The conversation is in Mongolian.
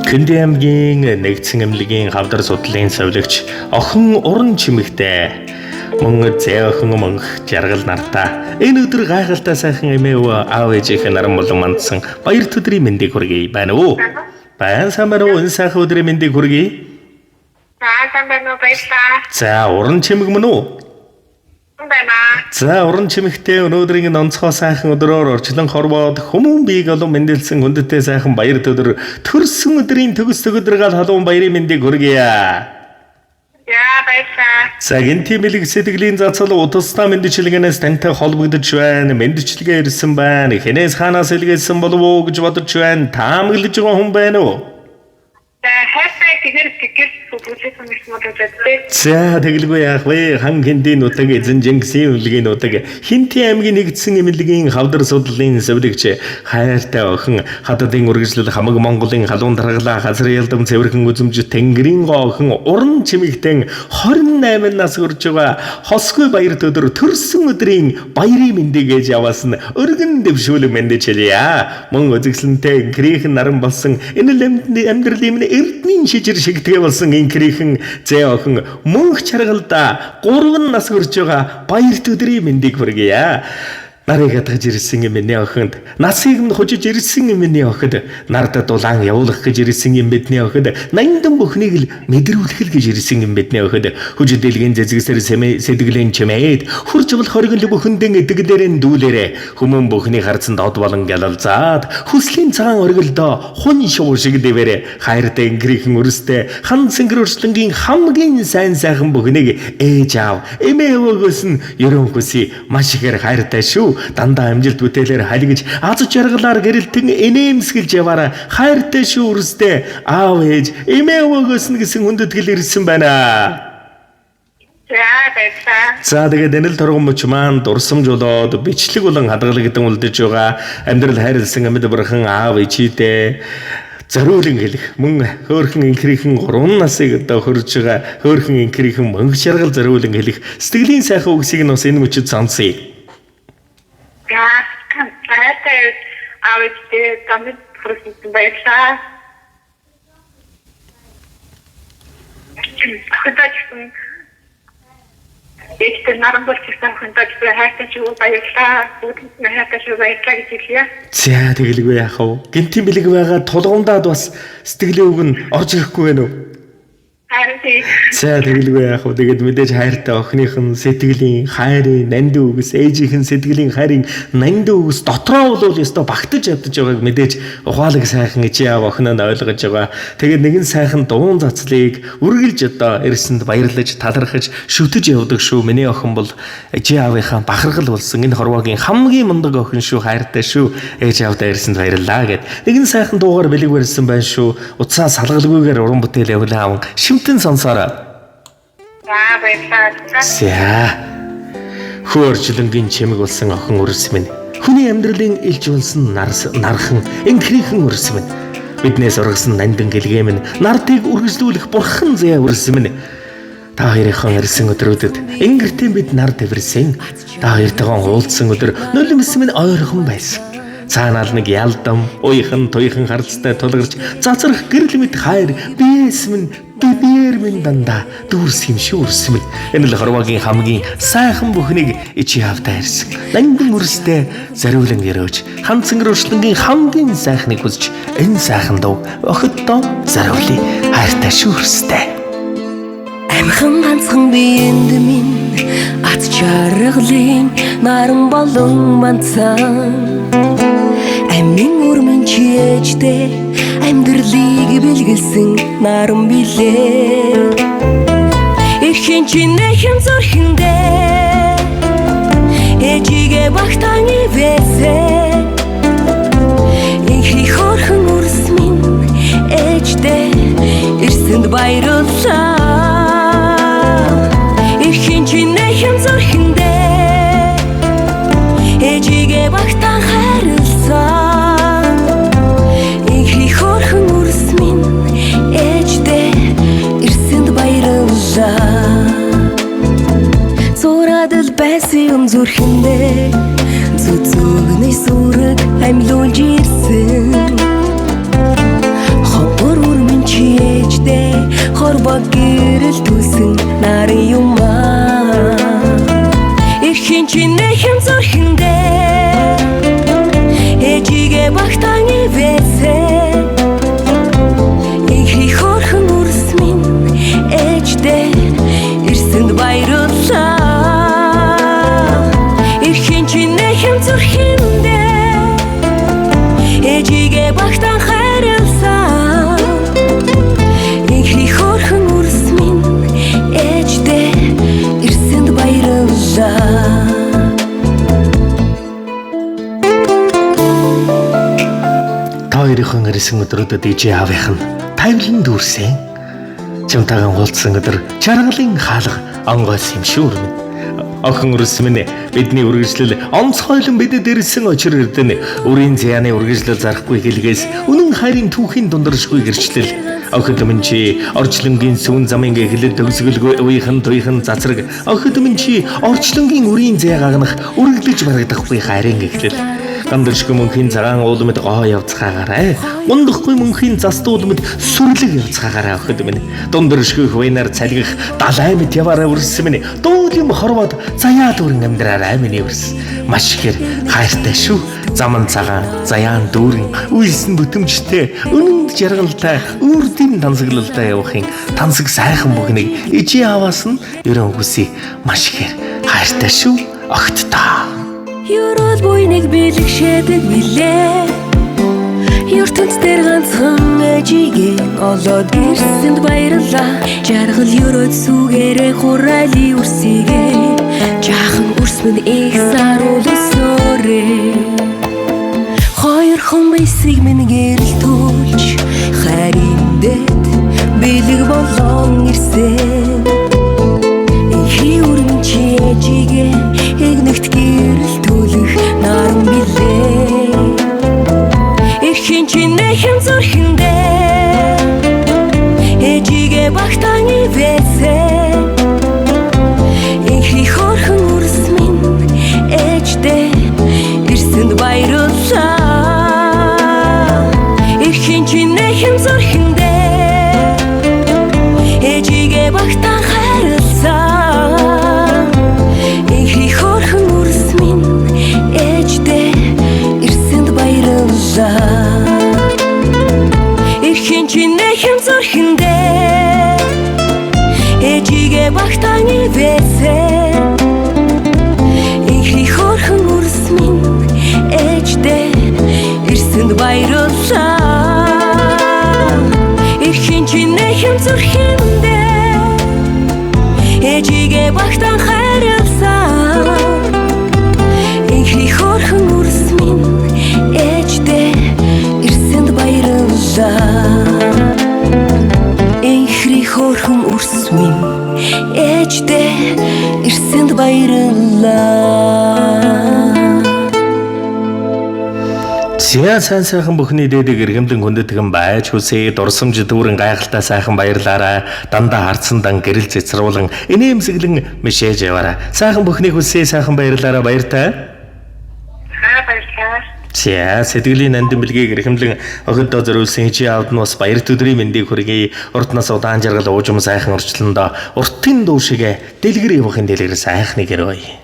Кэнди аймгийн нэгдсэн эмнэлгийн хавдар судлалын совилогч охин уран чимэгтэй мөн зээ охин мөнх жаргал нартаа энэ өдөр гайхалтай сайхан эмээв аав ээжийнхэн наран болон мандсан баяр төдрийн мэндийг хүргэе байна уу? Баян сайн байна уу? Энэ сайхан өдрийн мэндийг хүргэе. сайн байна уу баярлалаа. За уран чимэг мөн үү? Байна. За уран чимэгтэй өнөөдрийн онцгой сайхан өдрөөр орчлон хорвоод хүмүүн биеийг олон мэндэлсэн хүндэттэй сайхан баяр төдөр төрсөн өдрийн төгс төгөдргал халуун баярын мэндийг хүргэе. Яа баярлалаа. За гинти мэлэг сэтгэлийн зацал утастай мэндчлэгээс тантай холбогдож байна. Мэндчлэгээ ирсэн байна. Хэнээс хаанаас илгээсэн болов уу гэж бодож байна. Таамаглаж байгаа хүн байна уу? Хэвээ тэгэр бүлэсэн юм байна. За тэгэлгүй яах вэ? Хан хиндийн нутаг эзэн Жингисийн үлгийн нутаг Хинти аймгийн нэгдсэн эмнэлгийн хавдар судлалын совилогч хайртай охин хададын үргэлжлэл хамаг Монголын халуун даргалаа газар ялдам цэвэрхэн үзэмж тэнгэрийн охин уран чимэгтэн 28 нас хүрж байгаа хосгүй баяр төдөр төрсөн өдрийн баярын мэндийг ээж аваас нь өргөн дэвшүүлэн мэндэж хэлье. Мөн үзэгсэлнтэй грейхэн наран болсон энэ амьдралын эрдмийн шижир шигтгэ болсон инкрийнхэн зээ охин мөнх чаргалда 3 нас хүрж байгаа баяр төдрийн мэндийг хүргэе. Нарыг хатгаж ирсэн юм миний охинд насыг нь хожиж ирсэн юм миний охид нарда дулаан явуулах гэж ирсэн юм бидний охид нандин бүхнийг л мэдрүүлэх л гэж ирсэн юм бидний охид хүж дэлгийн зэзгсэр сэтгэлийн чимээд хурж бол хоригл бүхэндэн эдгэлэрэн дүүлэрэ хүмүүн бүхний харцсан дод болон гялалзаад хүслийн цагаан оргилдоо хун шуу шиг дэвэрэ хайртай ингрийнхэн өрөстэй хан сэнгэрөрчлөнгийн хамгийн сайн сайхан бүхнийг ээж аав эмээ өвөөгөөс нь ерөн хүсье маш ихээр хайртай шүү. Дандаа амжилт бүтээлээр халигж аз жаргалаар гэрэлтэн инээмсгэлж яваараа хайртай шүү өрстэй аав ээж эмээ өвөөгөөс нь гэсэн хүндэтгэл ирсэн байна. За тэгээд энэ л торгон мөч маань дурсамж болоод бичлэг болон хадгалагдсан үлдэж байгаа амьдрал хайрлсан амьд бурхан аав ээжидээ зориулан хэлэх мөн хөөрхөн инкрийнхэн 3 насыг одоо хүрж байгаа хөөрхөн инкрийнхэн мөнх жаргал зориулан хэлэх сэтгэлийн сайхан үгсийг нь бас энэ мөчөд сонсъё. Хайртай аав ээжтэй тамид хүрсэн баярлалаа. Хөдөлсөн ээжтэй наран болчихсан хөдөлсөн хайртай шүү баярлалаа. Бүгд хайртай шүү баярлалаа гэж хэлье. За тэгэлгүй яах вэ? Гинтийн бэлэг байгаа тулгамдаад бас сэтгэлийн үг нь орж ирэхгүй байна уу? За тэгэлгүй яах вэ? Тэгээд мэдээж хайртай охиныхын сэтгэлийн хайрын нандин үгс ээжийнхэн сэтгэлийн хайрын нандин үгс дотроо бол ёстой багтаж явдаж байгааг мэдээж ухаалаг сайхан ичээ аав охиноо ойлгож байгаа. Тэгээд нэгэн сайхан дуун цацлыг үргэлж одоо ирсэнд баярлаж талархаж шүтэж явдаг шүү. Миний охин бол ичээ аавынхаа бахархал болсон энэ хорвоогийн хамгийн мундаг охин шүү. Хайртай шүү. Ээж аавдаа ирсэнд баярлалаа гэд. Нэгэн сайхан дуугаар бэлэг барьсан байна шүү. Уцаа салгалгүйгээр уран бүтээл явуулаа шимтэн сонсороо. За баярлалаа. За. Хөөрчлөнгийн чимэг болсон охин өрс минь. Хүний амьдралын илж болсон нархан инкрийнхэн өрс минь. Биднээс ургасан нандин гэлгээ минь нартыг үргэлжлүүлэх бурхан зэ өрс минь. Та хоёрын ирсэн өдрүүдэд ингэртэн бид нар твэрсэн. Та хоёртойгоо уулзсан өдөр нулимс минь ойрхон байсан. Цаанаал нэг ялдам, уйхан, туйхан харцтай тулгарч цацрах гэрэл мэт хайр биес минь бибээр минь дандаа дүүрс юм шүү өрс минь. Энэ л хорвоогийн хамгийн сайхан бүхнийг ичээ автай ирсэн. Нандин өрстэй зориулан өрөөж ханцангэр өршлөнгийн хамгийн сайхныг хүсч энэ сайхан дуу охиддоо зориулъя. Хайртай шүү өрстэй. Амхан ганцхан биенд минь ат чаргалын наран болон манцан амин өрмөн чийжтэй амьдралыг бэлгэлсэн наран билээ. Эрхэн чинэхэн зүрхэндээ ээжигээ багтаан ивэсээ инхи хорхон өрс минь ээжтэй ирсэнд баярлалаа. Эрхэн чинэхэн зүрхэндээ ээжигээ багтаан хайрласан инхи хорхон өрс минь ээжтэй ирсэнд баярлалаа. Зурадал байсан зүрхэндээ зүзүгний сүрэг амьлуулж ирсэн ховор баг гэрэл түсэн нарын юмаа эрхийн чинээ хэм зүрхэндээ ээжигээ багтаан ивэсээ инхи хорхон үрс минь ээждээ ирсэнд баярлалаа эрхийн чинээ хэм зүрхэндээ ээжигээ багтаан хайрласан инхи хорхон үрс минь ээждээ ирсэнд баярлалаа Хоёрын ирсэн өдрүүдэд ижи аавынх нь тавилан дүүрсэн. Чамтайгаа уулзсан өдөр чаргалын хаалга онгоос юм шүү. Охин өрс минь бидний үргэлжлэл онцгойлон бидэд ирсэн очир эрдэнэ үрийн зяаны үргэлжлэл зарахгүй хэлгээс үнэн хайрын түүхийн дундаршгүй гэрчлэл охид минь чи орчлонгийн сүүн замын эхлэл төгсгөлгүй үеийнхэн туйхэн цацраг охид минь чи орчлонгийн үрийн зяа гагнах үргэлдэж барагдахгүй хайрын эхлэл гандэршгүй мөнхийн цагаан уулмад гоо явцгаагаарай. Ундахгүй мөнхийн застуулмад сүрлэг явцгаагаарай охид минь. Дундэршгүй хвэнаар цалгих далай мэт яваарай үрсэн минь. Дуулим хорвоод заяа дүүрэн амьдраарай миний үрс. Маш ихэр хайртай шүү. Заман цагаан, заяан дүүрэн, үйлсэн бүтэмжтэй, үнэнд жаргалтай, үрдийн тансаглалтай явахын тансаг сайхан бүхнийг ижи аваас нь ерөн хүсье. Маш ихэр хайртай шүү огт та. Юрол буйныг бэлгшээдэг билээ ертөнц дээр ганцхан ээжигээ олоод гэрсэнд баярлаа жаргал ерөөд сүгээрээ хурали үрсигээ жаахан үрсмэн их саруулсөөрээ хоёр бэсийг минь гэрэл төлж хайрындэд бэлэг болон ирсэн ихи үрмэн чи ээжигээ игнэгт гэрэл төлөх наран билээ эрхийн чинээ хэм зүрхэндээ ээжигээ багтаан ивэсээ инхи хорхон үрс минь ээждээ ирсэнд баярлалаа эрхийн чинээ хэм зүрхэндээ ээжигээ багтаан хайрласан инхи хорхон үрс минь ээждээ ирсэнд баярлалаа эрхийн чинээ хэм зүрхэндээ ээжигээ багтаан ивэсээ инхи хорхон үрс минь ээждээ ирсэнд баярлалаа эрхийн чинээ хэм зүрхэндээ ээжигээ багтаан хайрласан инхи хорхон үрс минь ээждээ ирсэнд баярлалаа инхи хорхон үрс минь ээждээ ирсэнд баярлалаа Зя сайн бүхний дээдэг иргэмдэн хүндэтгэн байж хүсээ дурсамж дүүрэн гайхалтай сайхан баярлаарай. Дандаа харцсан дан гэрэл цэцруулан инээмсэглэн мишээж яваарай. Сайхан бүхний хүсээ сайхан баярлаарай баяртай. Баярлалаа. Зя сэтгэлийн нандин бэлгийг иргэмлэн охидоо зориулсан ижи аавд нь бас баярт өдрийн мэндийг хүргэе. Уртнаас удаан жаргал уужим сайхан орчлондоо уртын дуу шигэ дэлгэр явахын дэлгэр сайхныг өрөөе.